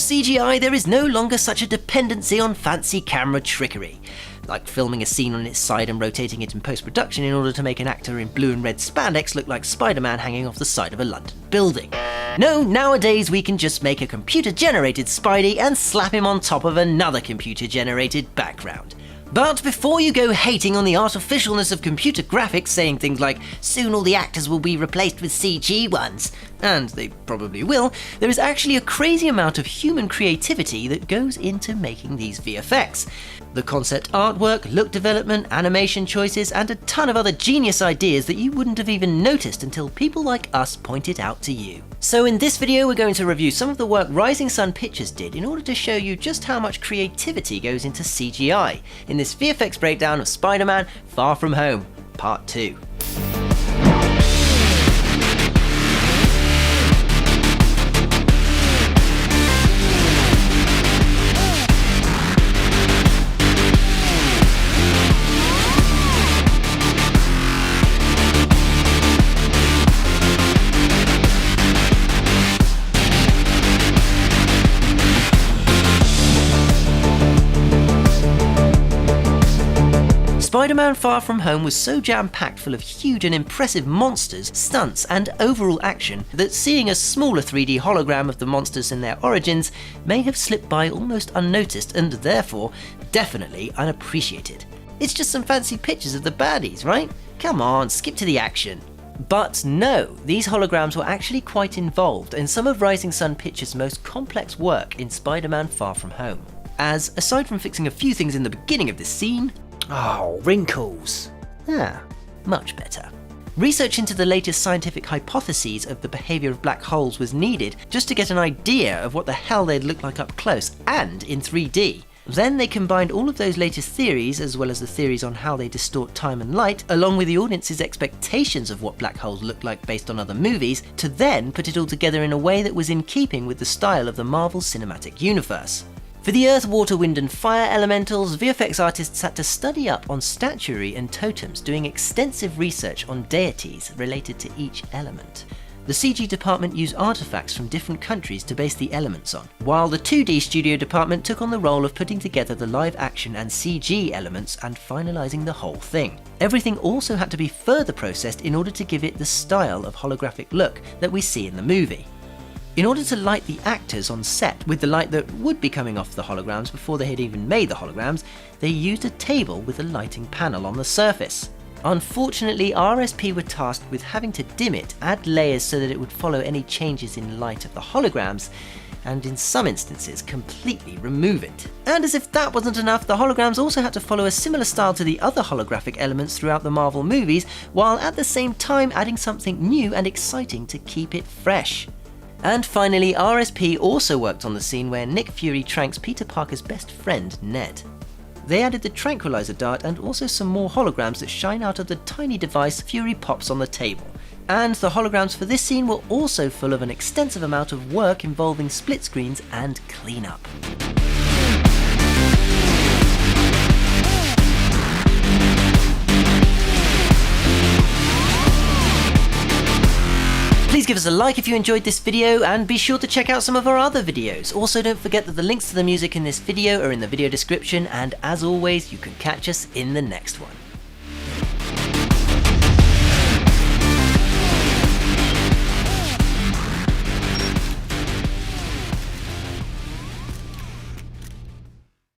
CGI, there is no longer such a dependency on fancy camera trickery, like filming a scene on its side and rotating it in post-production in order to make an actor in blue and red spandex look like Spider-Man hanging off the side of a London building. No, nowadays we can just make a computer-generated Spidey and slap him on top of another computer-generated background. But before you go hating on the artificialness of computer graphics, saying things like, soon all the actors will be replaced with CG ones, and they probably will, there is actually a crazy amount of human creativity that goes into making these VFX. The concept artwork, look development, animation choices, and a ton of other genius ideas that you wouldn't have even noticed until people like us point it out to you. So in this video we're going to review some of the work Rising Sun Pictures did in order to show you just how much creativity goes into CGI in this VFX breakdown of Spider-Man Far From Home, Part 2. Spider-Man Far From Home was so jam-packed full of huge and impressive monsters, stunts, and overall action that seeing a smaller 3D hologram of the monsters and their origins may have slipped by almost unnoticed and therefore definitely unappreciated. It's just some fancy pictures of the baddies, right? Come on, skip to the action. But no, these holograms were actually quite involved in some of Rising Sun Pictures' most complex work in Spider-Man Far From Home. As, aside from fixing a few things in the beginning of this scene, oh, wrinkles. Much better. Research into the latest scientific hypotheses of the behaviour of black holes was needed just to get an idea of what the hell they'd look like up close and in 3D. Then they combined all of those latest theories, as well as the theories on how they distort time and light, along with the audience's expectations of what black holes look like based on other movies, to then put it all together in a way that was in keeping with the style of the Marvel Cinematic Universe. For the earth, water, wind and fire elementals, VFX artists had to study up on statuary and totems, doing extensive research on deities related to each element. The CG department used artifacts from different countries to base the elements on, while the 2D studio department took on the role of putting together the live action and CG elements and finalising the whole thing. Everything also had to be further processed in order to give it the style of holographic look that we see in the movie. In order to light the actors on set with the light that would be coming off the holograms before they had even made the holograms, they used a table with a lighting panel on the surface. Unfortunately, RSP were tasked with having to dim it, add layers so that it would follow any changes in light of the holograms, and in some instances completely remove it. And as if that wasn't enough, the holograms also had to follow a similar style to the other holographic elements throughout the Marvel movies, while at the same time adding something new and exciting to keep it fresh. And finally, RSP also worked on the scene where Nick Fury tranks Peter Parker's best friend, Ned. They added the tranquilizer dart and also some more holograms that shine out of the tiny device Fury pops on the table. And the holograms for this scene were also full of an extensive amount of work involving split screens and cleanup. Please give us a like if you enjoyed this video, and be sure to check out some of our other videos. Also, don't forget that the links to the music in this video are in the video description, and as always, you can catch us in the next one.